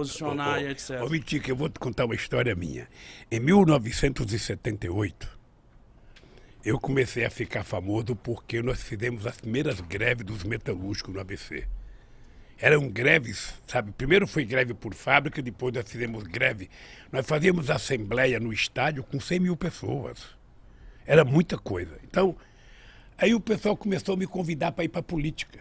posicionar e etc. Ô, Mitica, eu vou te contar uma história minha. Em 1978, eu comecei a ficar famoso porque nós fizemos as primeiras greves dos metalúrgicos no ABC. Eram greves, sabe? Primeiro foi greve por fábrica, depois nós fizemos greve. Nós fazíamos assembleia no estádio com 100 mil pessoas. Era muita coisa. Então, aí o pessoal começou a me convidar para ir para a política.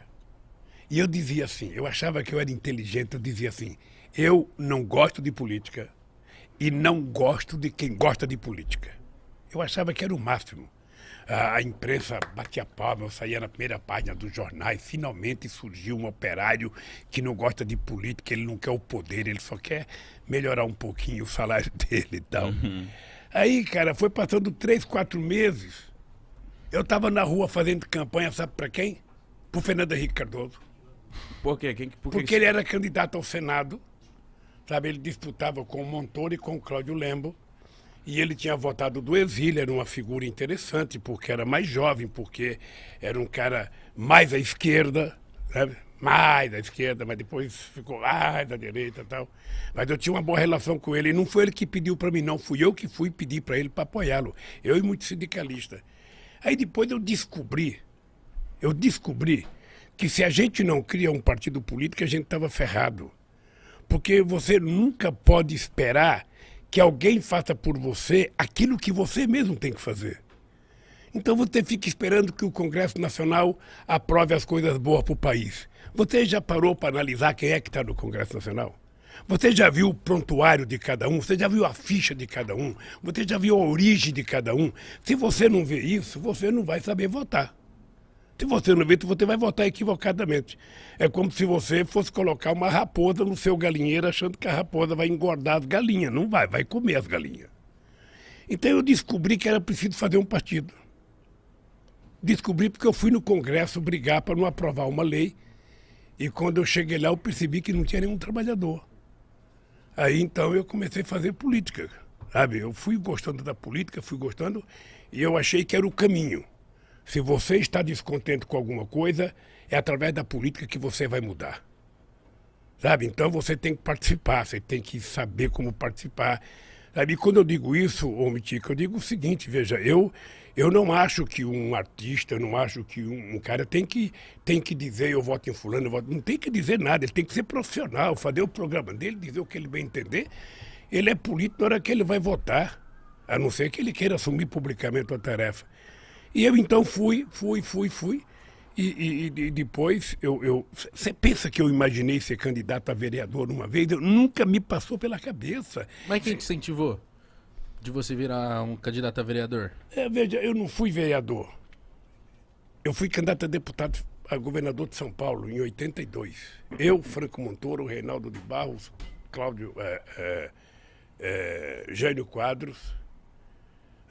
E eu dizia assim, eu achava que eu era inteligente, eu dizia assim, eu não gosto de política e não gosto de quem gosta de política. Eu achava que era o máximo. A imprensa batia palma, eu saía na primeira página dos jornais, finalmente surgiu um operário que não gosta de política, ele não quer o poder, ele só quer melhorar um pouquinho o salário dele e tal. Aí, cara, foi passando 3, 4 meses, eu estava na rua fazendo campanha, sabe para quem? Pro Fernando Henrique Cardoso. Por quê? Porque ele era candidato ao Senado, sabe? Ele disputava com o Montoro e com o Cláudio Lembo. E ele tinha votado do exílio, era uma figura interessante, porque era mais jovem, porque era um cara mais à esquerda, sabe? Mais à esquerda, mas depois ficou mais à direita e tal. Mas eu tinha uma boa relação com ele, e não foi ele que pediu para mim, não. Fui eu que fui pedir para ele para apoiá-lo. Eu e muitos sindicalistas. Aí depois eu descobri que se a gente não cria um partido político, a gente estava ferrado. Porque você nunca pode esperar que alguém faça por você aquilo que você mesmo tem que fazer. Então você fica esperando que o Congresso Nacional aprove as coisas boas para o país. Você já parou para analisar quem é que está no Congresso Nacional? Você já viu o prontuário de cada um? Você já viu a ficha de cada um? Você já viu a origem de cada um? Se você não vê isso, você não vai saber votar. Se você não vê, você vai votar equivocadamente. É como se você fosse colocar uma raposa no seu galinheiro achando que a raposa vai engordar as galinhas. Não vai, vai comer as galinhas. Então eu descobri que era preciso fazer um partido. Descobri porque eu fui no Congresso brigar para não aprovar uma lei. E quando eu cheguei lá, eu percebi que não tinha nenhum trabalhador. Aí então eu comecei a fazer política, sabe? Eu fui gostando da política, fui gostando, e eu achei que era o caminho. Se você está descontente com alguma coisa, é através da política que você vai mudar. Sabe? Então você tem que participar, você tem que saber como participar. Sabe? E quando eu digo isso, ô Mitica, eu digo o seguinte, veja, eu não acho que um artista, eu não acho que um cara tem que dizer eu voto em fulano, eu voto... não tem que dizer nada, ele tem que ser profissional, fazer o programa dele, dizer o que ele vai entender. Ele é político na hora que ele vai votar, a não ser que ele queira assumir publicamente a tarefa. E eu então fui. E depois, você pensa que eu imaginei ser candidato a vereador uma vez? Nunca me passou pela cabeça. Mas quem te incentivou de você virar um candidato a vereador? Veja, eu não fui vereador. Eu fui candidato a deputado a governador de São Paulo em 82. Eu, Franco Montoro, Reinaldo de Barros, Cláudio, Jânio Quadros.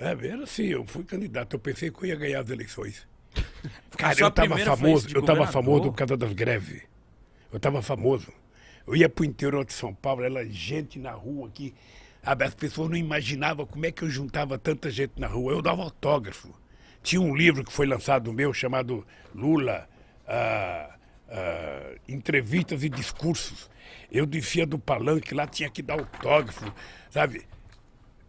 Era assim, eu fui candidato, eu pensei que eu ia ganhar as eleições. Cara, eu estava famoso por causa das greves. Eu estava famoso. Eu ia pro interior de São Paulo, era gente na rua aqui. As pessoas não imaginavam como é que eu juntava tanta gente na rua. Eu dava autógrafo. Tinha um livro que foi lançado meu chamado Lula, Entrevistas e Discursos. Eu descia do palanque, lá tinha que dar autógrafo, sabe?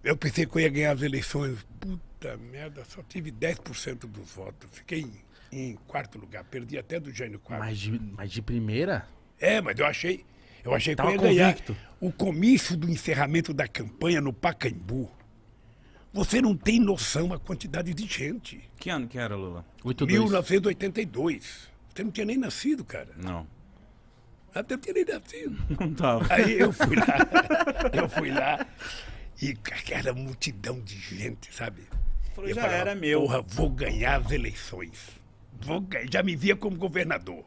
Eu pensei que eu ia ganhar as eleições. Puta merda, só tive 10% dos votos. Fiquei em quarto lugar, perdi até do Jânio Quadros. Mas de primeira? Mas eu achei que eu ia Tava ganhar. convicto. O comício do encerramento da campanha no Pacaembu. Você não tem noção a quantidade de gente. Que ano que era, Lula? 82. 1982. Você não tinha nem nascido, cara. Não. Até não tinha nem nascido. Não tava. Aí eu fui lá e aquela multidão de gente, sabe? Falou, Eu já falava, era meu. Porra, vou ganhar as eleições. Já me via como governador.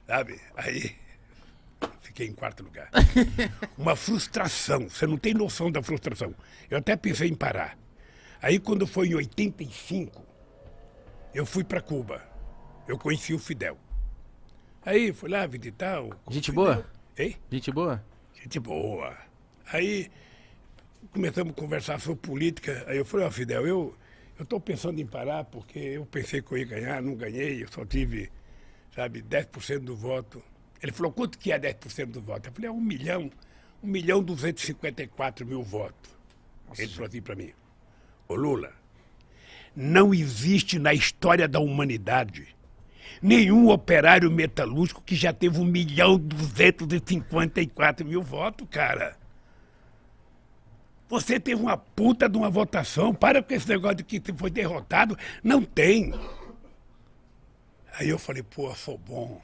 Sabe? Aí fiquei em quarto lugar. Uma frustração. Você não tem noção da frustração. Eu até pensei em parar. Aí quando foi em 85, eu fui para Cuba. Eu conheci o Fidel. Aí fui lá visitar o Gente Fidel. boa? Hein? Gente boa? Gente boa. Aí começamos a conversar sobre política. Aí eu falei, ó, Fidel, eu estou pensando em parar porque eu pensei que eu ia ganhar, não ganhei, eu só tive, sabe, 10% do voto. Ele falou, quanto que é 10% do voto? Eu falei, é 1.254.000 votos. Ele falou assim para mim, ô Lula, não existe na história da humanidade nenhum operário metalúrgico que já teve 1.254.000 votos, cara. Você teve uma puta de uma votação, para com esse negócio de que você foi derrotado, não tem. Aí eu falei, pô, eu sou bom.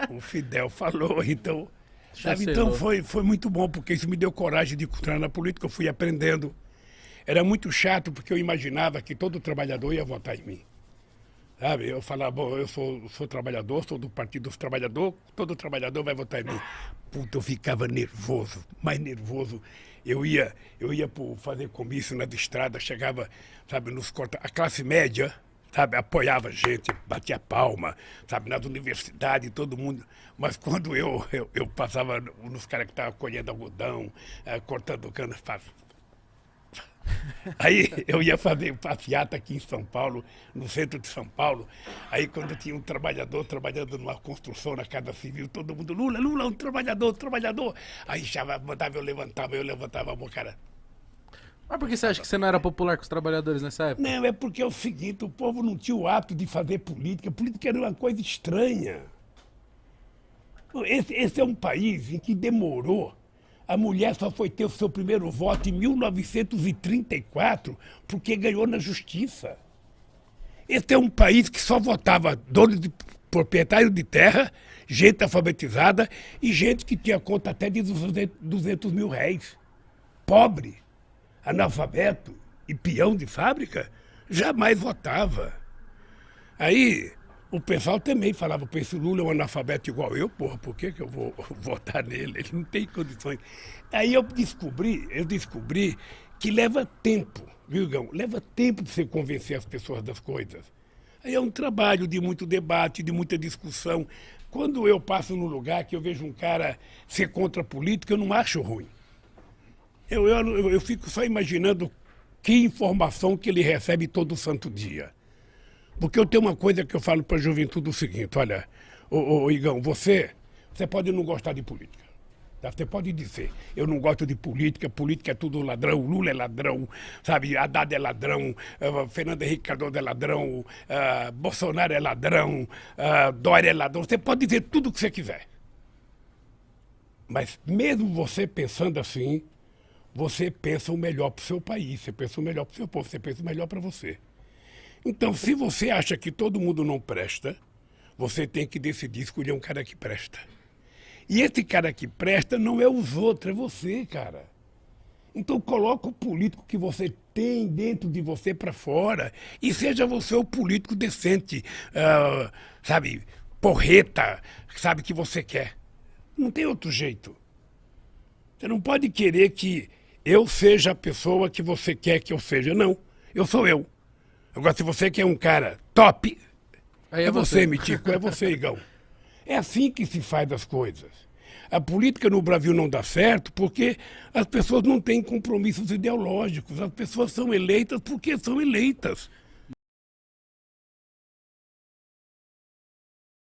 O Fidel falou, então... Sabe, então foi muito bom, porque isso me deu coragem de entrar na política, eu fui aprendendo. Era muito chato, porque eu imaginava que todo trabalhador ia votar em mim. Sabe, eu falava, bom, eu sou trabalhador, sou do Partido dos Trabalhadores, todo trabalhador vai votar em mim. Puta, eu ficava nervoso, mais nervoso. Eu ia fazer comício nas estradas, chegava, sabe, nos corta, a classe média, sabe, apoiava a gente, batia palma, sabe, nas universidades, todo mundo. Mas quando eu passava nos caras que estavam colhendo algodão, cortando cana, aí eu ia fazer passeata aqui em São Paulo, no centro de São Paulo. Aí quando tinha um trabalhador trabalhando numa construção na Casa Civil, todo mundo, Lula, Lula, um trabalhador. Aí já mandava, eu levantava a mão, cara. Mas por que você acha que você não era popular com os trabalhadores nessa época? Não, é porque é o seguinte, o povo não tinha o hábito de fazer política. Política era uma coisa estranha. Esse é um país em que demorou. A mulher só foi ter o seu primeiro voto em 1934, porque ganhou na justiça. Esse é um país que só votava dono de proprietário de terra, gente alfabetizada e gente que tinha conta até de 200 mil réis. Pobre, analfabeto e peão de fábrica, jamais votava. Aí o pessoal também falava, pô, esse Lula é um analfabeto igual eu, porra, por que eu vou votar nele? Ele não tem condições. Aí eu descobri que leva tempo, viu, Gão? Leva tempo para você convencer as pessoas das coisas. Aí é um trabalho de muito debate, de muita discussão. Quando eu passo num lugar que eu vejo um cara ser contra a política, eu não acho ruim. Eu fico só imaginando que informação que ele recebe todo santo dia. Porque eu tenho uma coisa que eu falo para a juventude o seguinte, olha, ô Igão, você pode não gostar de política. Tá? Você pode dizer, eu não gosto de política, política é tudo ladrão, Lula é ladrão, sabe, Haddad é ladrão, Fernando Henrique Cardoso é ladrão, Bolsonaro é ladrão, Dória é ladrão. Você pode dizer tudo o que você quiser. Mas mesmo você pensando assim, você pensa o melhor para o seu país, você pensa o melhor para o seu povo, você pensa o melhor para você. Então, se você acha que todo mundo não presta, você tem que decidir escolher um cara que presta. E esse cara que presta não é os outros, é você, cara. Então, coloca o político que você tem dentro de você para fora e seja você o político decente, sabe, porreta, sabe, que você quer. Não tem outro jeito. Você não pode querer que eu seja a pessoa que você quer que eu seja. Não, eu sou eu. Agora, se você quer um cara top, é você, Mitico, é você, Igão. É assim que se faz as coisas. A política no Brasil não dá certo porque as pessoas não têm compromissos ideológicos. As pessoas são eleitas porque são eleitas.